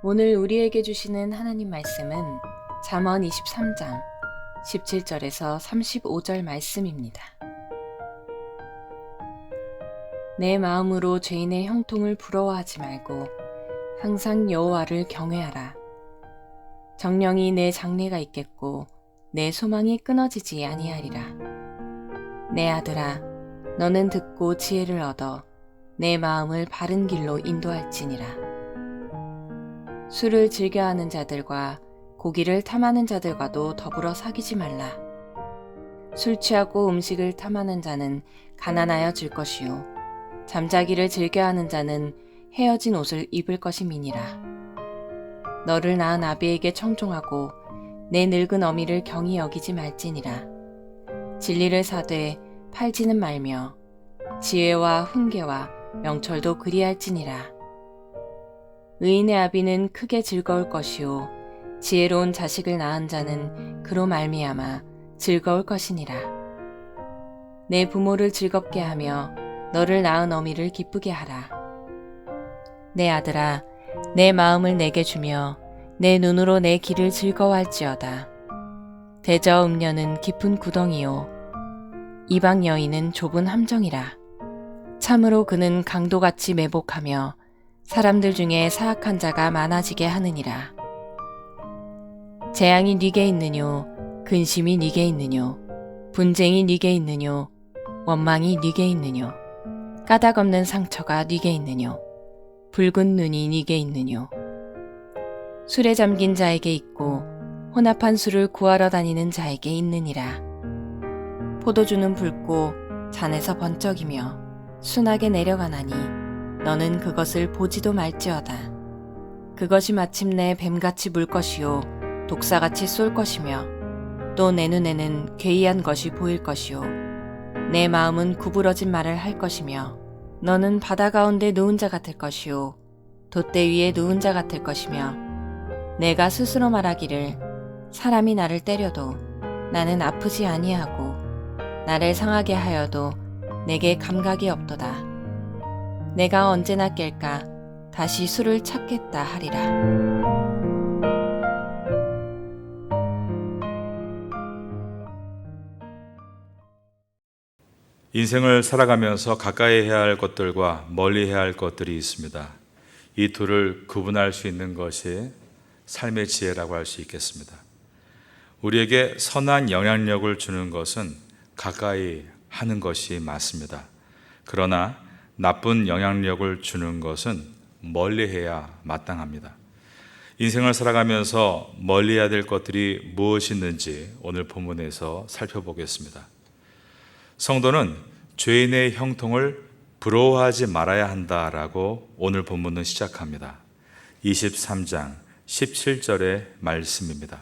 오늘 우리에게 주시는 하나님 말씀은 잠언 23장 17절에서 35절 말씀입니다. 내 마음으로 죄인의 형통을 부러워하지 말고 항상 여호와를 경외하라. 정령이 내 장래가 있겠고 내 소망이 끊어지지 아니하리라. 내 아들아, 너는 듣고 지혜를 얻어 내 마음을 바른 길로 인도할지니라. 술을 즐겨하는 자들과 고기를 탐하는 자들과도 더불어 사귀지 말라. 술 취하고 음식을 탐하는 자는 가난하여질 것이요 잠자기를 즐겨하는 자는 헤어진 옷을 입을 것임이니라. 너를 낳은 아비에게 청종하고 내 늙은 어미를 경히 여기지 말지니라. 진리를 사되 팔지는 말며 지혜와 훈계와 명철도 그리할지니라. 의인의 아비는 크게 즐거울 것이요 지혜로운 자식을 낳은 자는 그로 말미암아 즐거울 것이니라. 내 부모를 즐겁게 하며 너를 낳은 어미를 기쁘게 하라. 내 아들아, 내 마음을 내게 주며 내 눈으로 내 길을 즐거워할지어다. 대저 음녀는 깊은 구덩이요 이방 여인은 좁은 함정이라. 참으로 그는 강도같이 매복하며 사람들 중에 사악한 자가 많아지게 하느니라. 재앙이 네게 있느뇨, 근심이 네게 있느뇨, 분쟁이 네게 있느뇨, 원망이 네게 있느뇨, 까닭 없는 상처가 네게 있느뇨, 붉은 눈이 네게 있느뇨. 술에 잠긴 자에게 있고 혼합한 술을 구하러 다니는 자에게 있느니라. 포도주는 붉고 잔에서 번쩍이며 순하게 내려가나니 너는 그것을 보지도 말지어다. 그것이 마침내 뱀같이 물 것이요 독사같이 쏠 것이며 또 내 눈에는 괴이한 것이 보일 것이요 내 마음은 구부러진 말을 할 것이며 너는 바다 가운데 누운 자 같을 것이요 돛대 위에 누운 자 같을 것이며 내가 스스로 말하기를 사람이 나를 때려도 나는 아프지 아니하고 나를 상하게 하여도 내게 감각이 없도다. 내가 언제나 깰까 다시 술을 찾겠다 하리라. 인생을 살아가면서 가까이 해야 할 것들과 멀리 해야 할 것들이 있습니다. 이 둘을 구분할 수 있는 것이 삶의 지혜라고 할 수 있겠습니다. 우리에게 선한 영향력을 주는 것은 가까이 하는 것이 맞습니다. 그러나 나쁜 영향력을 주는 것은 멀리해야 마땅합니다. 인생을 살아가면서 멀리해야 될 것들이 무엇이 있는지 오늘 본문에서 살펴보겠습니다. 성도는 죄인의 형통을 부러워하지 말아야 한다라고 오늘 본문은 시작합니다. 23장 17절의 말씀입니다.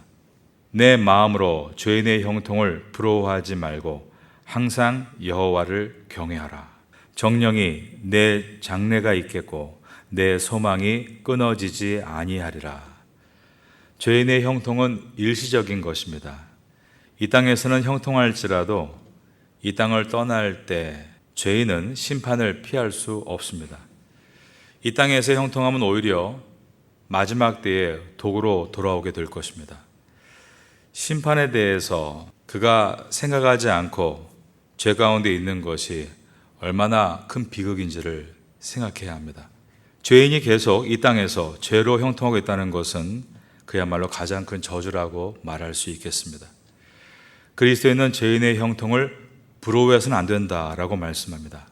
내 마음으로 죄인의 형통을 부러워하지 말고 항상 여호와를 경외하라. 정령이 내 장래가 있겠고 내 소망이 끊어지지 아니하리라. 죄인의 형통은 일시적인 것입니다. 이 땅에서는 형통할지라도 이 땅을 떠날 때 죄인은 심판을 피할 수 없습니다. 이 땅에서 형통하면 오히려 마지막 때에 도구로 돌아오게 될 것입니다. 심판에 대해서 그가 생각하지 않고 죄 가운데 있는 것이 얼마나 큰 비극인지를 생각해야 합니다. 죄인이 계속 이 땅에서 죄로 형통하고 있다는 것은 그야말로 가장 큰 저주라고 말할 수 있겠습니다. 그리스도인은 죄인의 형통을 부러워해서는 안 된다라고 말씀합니다.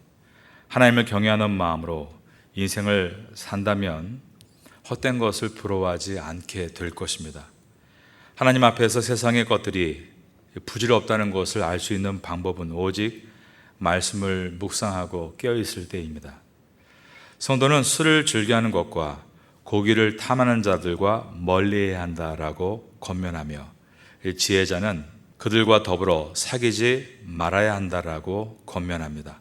하나님을 경외하는 마음으로 인생을 산다면 헛된 것을 부러워하지 않게 될 것입니다. 하나님 앞에서 세상의 것들이 부질없다는 것을 알 수 있는 방법은 오직 말씀을 묵상하고 깨어있을 때입니다. 성도는 술을 즐겨하는 것과 고기를 탐하는 자들과 멀리해야 한다라고 권면하며 지혜자는 그들과 더불어 사귀지 말아야 한다라고 권면합니다.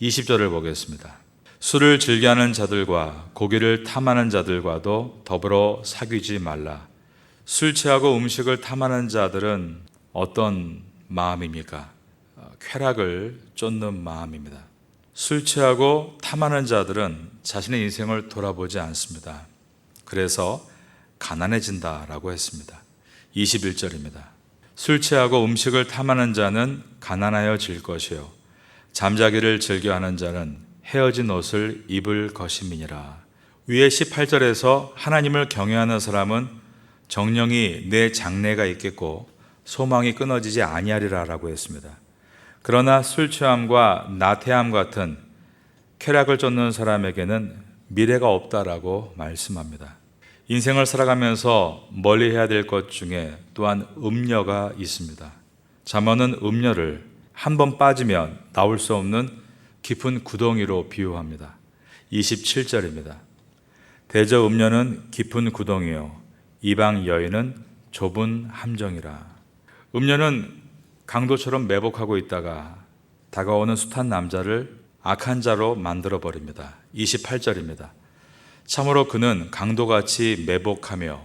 20절을 보겠습니다. 술을 즐겨하는 자들과 고기를 탐하는 자들과도 더불어 사귀지 말라. 술 취하고 음식을 탐하는 자들은 어떤 마음입니까? 쾌락을 쫓는 마음입니다. 술 취하고 탐하는 자들은 자신의 인생을 돌아보지 않습니다. 그래서 가난해진다라고 했습니다. 21절입니다. 술 취하고 음식을 탐하는 자는 가난하여질 것이요 잠자기를 즐겨하는 자는 헤어진 옷을 입을 것임이니라. 위에 18절에서 하나님을 경외하는 사람은 정령이 내 장래가 있겠고 소망이 끊어지지 아니하리라 라고 했습니다. 그러나 술 취함과 나태함 같은 쾌락을 쫓는 사람에게는 미래가 없다라고 말씀합니다. 인생을 살아가면서 멀리해야 될 것 중에 또한 음녀가 있습니다. 잠언은 음녀를 한 번 빠지면 나올 수 없는 깊은 구덩이로 비유합니다. 27절입니다. 대저 음녀는 깊은 구덩이요 이방 여인은 좁은 함정이라. 음녀는 강도처럼 매복하고 있다가 다가오는 숱한 남자를 악한 자로 만들어 버립니다. 28절입니다. 참으로 그는 강도같이 매복하며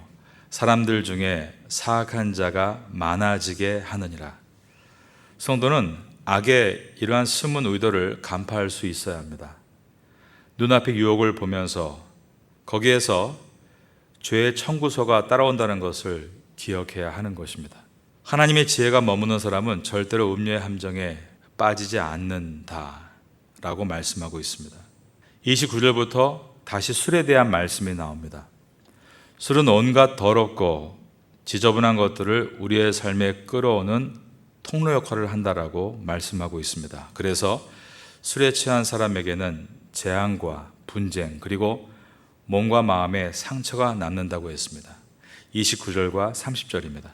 사람들 중에 사악한 자가 많아지게 하느니라. 성도는 악의 이러한 숨은 의도를 간파할 수 있어야 합니다. 눈앞의 유혹을 보면서 거기에서 죄의 청구서가 따라온다는 것을 기억해야 하는 것입니다. 하나님의 지혜가 머무는 사람은 절대로 음녀의 함정에 빠지지 않는다라고 말씀하고 있습니다. 29절부터 다시 술에 대한 말씀이 나옵니다. 술은 온갖 더럽고 지저분한 것들을 우리의 삶에 끌어오는 통로 역할을 한다라고 말씀하고 있습니다. 그래서 술에 취한 사람에게는 재앙과 분쟁 그리고 몸과 마음에 상처가 남는다고 했습니다. 29절과 30절입니다.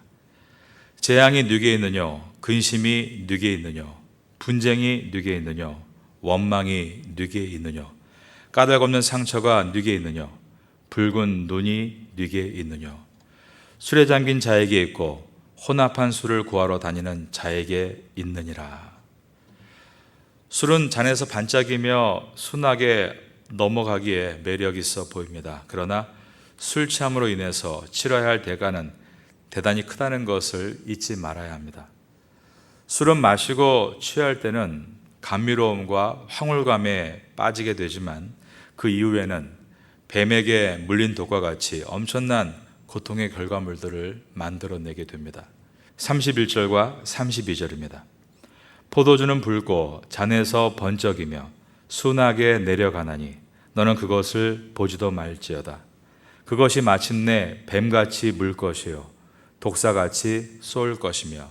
재앙이 네게 있느뇨 근심이 네게 있느뇨 분쟁이 네게 있느뇨 원망이 네게 있느뇨 까닭없는 상처가 네게 있느뇨 붉은 눈이 네게 있느뇨 술에 잠긴 자에게 있고 혼합한 술을 구하러 다니는 자에게 있느니라. 술은 잔에서 반짝이며 순하게 넘어가기에 매력 있어 보입니다. 그러나 술 취함으로 인해서 치러야 할 대가는 대단히 크다는 것을 잊지 말아야 합니다. 술은 마시고 취할 때는 감미로움과 황홀감에 빠지게 되지만 그 이후에는 뱀에게 물린 독과 같이 엄청난 고통의 결과물들을 만들어내게 됩니다. 31절과 32절입니다. 포도주는 붉고 잔에서 번쩍이며 순하게 내려가나니 너는 그것을 보지도 말지어다. 그것이 마침내 뱀같이 물 것이요 독사같이 쏠 것이며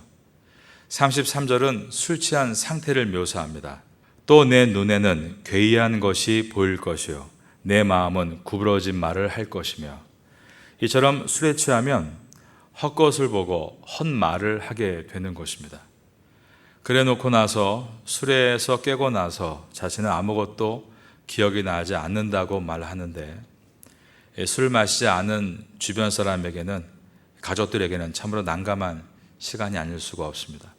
33절은 술 취한 상태를 묘사합니다. 또 내 눈에는 괴이한 것이 보일 것이요 내 마음은 구부러진 말을 할 것이며 이처럼 술에 취하면 헛것을 보고 헛말을 하게 되는 것입니다. 그래 놓고 나서 술에서 깨고 나서 자신은 아무것도 기억이 나지 않는다고 말하는데 술 마시지 않은 주변 사람에게는 가족들에게는 참으로 난감한 시간이 아닐 수가 없습니다.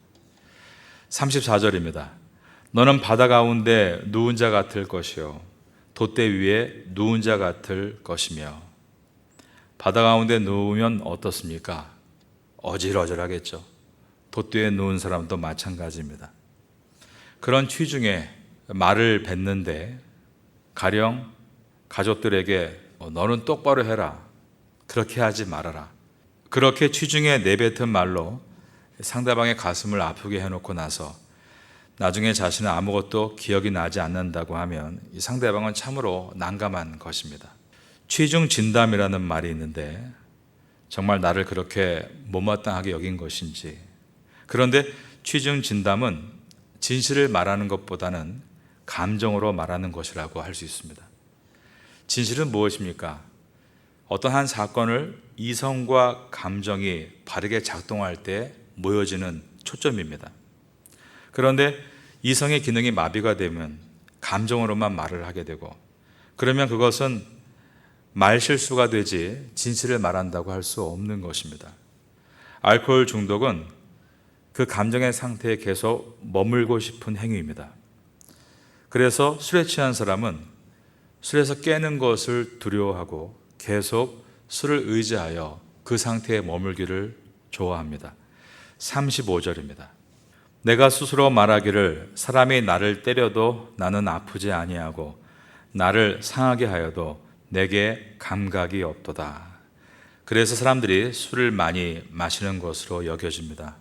34절입니다. 너는 바다 가운데 누운 자 같을 것이요 돛대 위에 누운 자 같을 것이며 바다 가운데 누우면 어떻습니까? 어질어질하겠죠. 돛대에 누운 사람도 마찬가지입니다. 그런 취중에 말을 뱉는데 가령 가족들에게 너는 똑바로 해라. 그렇게 하지 말아라. 그렇게 취중에 내뱉은 말로 상대방의 가슴을 아프게 해놓고 나서 나중에 자신은 아무것도 기억이 나지 않는다고 하면 이 상대방은 참으로 난감한 것입니다. 취중 진담이라는 말이 있는데 정말 나를 그렇게 못마땅하게 여긴 것인지 그런데 취중 진담은 진실을 말하는 것보다는 감정으로 말하는 것이라고 할 수 있습니다. 진실은 무엇입니까? 어떤 한 사건을 이성과 감정이 바르게 작동할 때 모여지는 초점입니다. 그런데 이성의 기능이 마비가 되면 감정으로만 말을 하게 되고 그러면 그것은 말실수가 되지 진실을 말한다고 할 수 없는 것입니다. 알코올 중독은 그 감정의 상태에 계속 머물고 싶은 행위입니다. 그래서 술에 취한 사람은 술에서 깨는 것을 두려워하고 계속 술을 의지하여 그 상태에 머물기를 좋아합니다. 35절입니다. 내가 스스로 말하기를 사람이 나를 때려도 나는 아프지 아니하고 나를 상하게 하여도 내게 감각이 없도다. 그래서 사람들이 술을 많이 마시는 것으로 여겨집니다.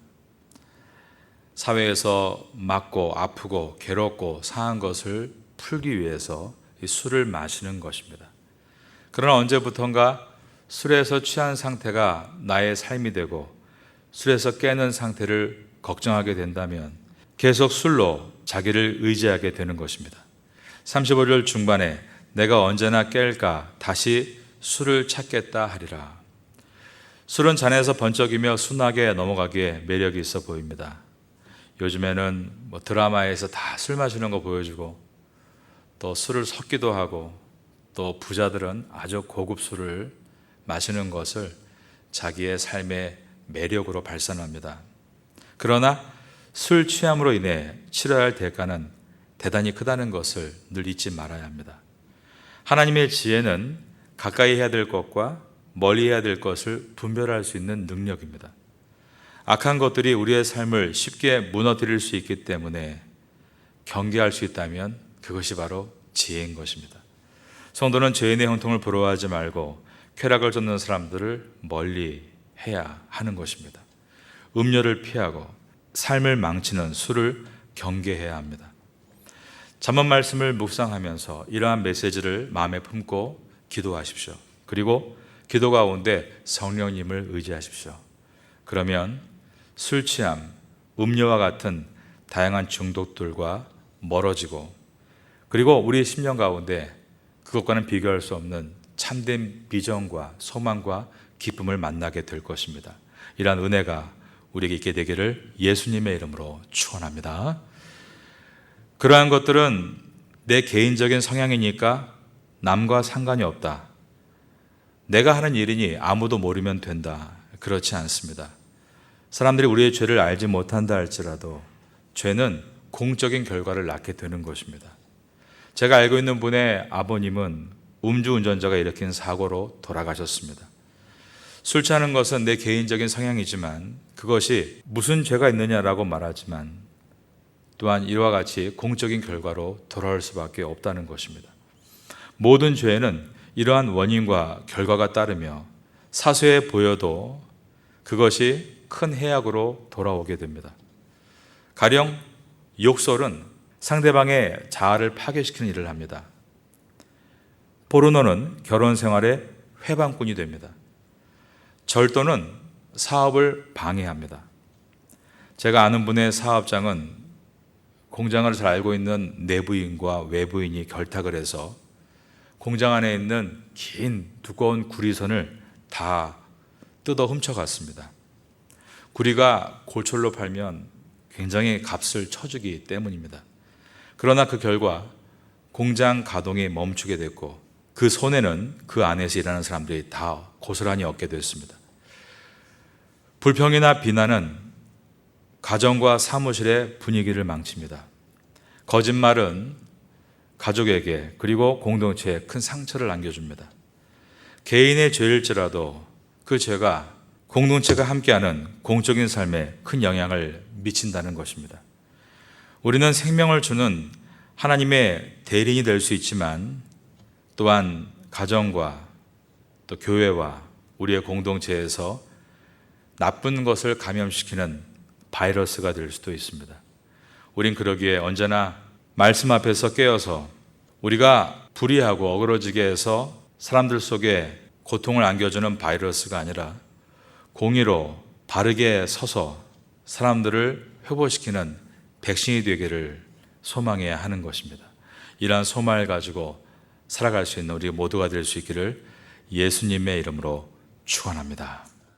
사회에서 맞고 아프고 괴롭고 상한 것을 풀기 위해서 이 술을 마시는 것입니다. 그러나 언제부턴가 술에서 취한 상태가 나의 삶이 되고 술에서 깨는 상태를 걱정하게 된다면 계속 술로 자기를 의지하게 되는 것입니다. 35절 중반에 내가 언제나 깰까 다시 술을 찾겠다 하리라. 술은 잔에서 번쩍이며 순하게 넘어가기에 매력이 있어 보입니다. 요즘에는 드라마에서 다 술 마시는 거 보여주고 또 술을 섞기도 하고 또 부자들은 아주 고급 술을 마시는 것을 자기의 삶의 매력으로 발산합니다. 그러나 술 취함으로 인해 치러야 할 대가는 대단히 크다는 것을 늘 잊지 말아야 합니다. 하나님의 지혜는 가까이 해야 될 것과 멀리 해야 될 것을 분별할 수 있는 능력입니다. 악한 것들이 우리의 삶을 쉽게 무너뜨릴 수 있기 때문에 경계할 수 있다면 그것이 바로 지혜인 것입니다. 성도는 죄인의 형통을 부러워하지 말고 쾌락을 쫓는 사람들을 멀리 해야 하는 것입니다. 음료를 피하고 삶을 망치는 술을 경계해야 합니다. 잠언 말씀을 묵상하면서 이러한 메시지를 마음에 품고 기도하십시오. 그리고 기도 가운데 성령님을 의지하십시오. 그러면 술 취함, 음료와 같은 다양한 중독들과 멀어지고 그리고 우리 심령 가운데 그것과는 비교할 수 없는 참된 비전과 소망과 기쁨을 만나게 될 것입니다. 이러한 은혜가 우리에게 있게 되기를 예수님의 이름으로 축원합니다. 그러한 것들은 내 개인적인 성향이니까 남과 상관이 없다. 내가 하는 일이니 아무도 모르면 된다. 그렇지 않습니다. 사람들이 우리의 죄를 알지 못한다 할지라도 죄는 공적인 결과를 낳게 되는 것입니다. 제가 알고 있는 분의 아버님은 음주운전자가 일으킨 사고로 돌아가셨습니다. 술 취하는 것은 내 개인적인 성향이지만 그것이 무슨 죄가 있느냐라고 말하지만 또한 이와 같이 공적인 결과로 돌아올 수밖에 없다는 것입니다. 모든 죄에는 이러한 원인과 결과가 따르며 사소해 보여도 그것이 큰 해악으로 돌아오게 됩니다. 가령 욕설은 상대방의 자아를 파괴시키는 일을 합니다. 포르노는 결혼 생활의 회방꾼이 됩니다. 절도는 사업을 방해합니다. 제가 아는 분의 사업장은 공장을 잘 알고 있는 내부인과 외부인이 결탁을 해서 공장 안에 있는 긴 두꺼운 구리선을 다 뜯어 훔쳐갔습니다. 구리가 고철로 팔면 굉장히 값을 쳐주기 때문입니다. 그러나 그 결과 공장 가동이 멈추게 됐고 그 손해는 그 안에서 일하는 사람들이 다 고스란히 얻게 됐습니다. 불평이나 비난은 가정과 사무실의 분위기를 망칩니다. 거짓말은 가족에게 그리고 공동체에 큰 상처를 남겨줍니다. 개인의 죄일지라도 그 죄가 공동체가 함께하는 공적인 삶에 큰 영향을 미친다는 것입니다. 우리는 생명을 주는 하나님의 대리인이 될 수 있지만 또한 가정과 또 교회와 우리의 공동체에서 나쁜 것을 감염시키는 바이러스가 될 수도 있습니다. 우린 그러기에 언제나 말씀 앞에서 깨어서 우리가 불의하고 어그러지게 해서 사람들 속에 고통을 안겨주는 바이러스가 아니라 공의로 바르게 서서 사람들을 회복시키는 백신이 되기를 소망해야 하는 것입니다. 이러한 소망을 가지고 살아갈 수 있는 우리 모두가 될 수 있기를 예수님의 이름으로 축원합니다.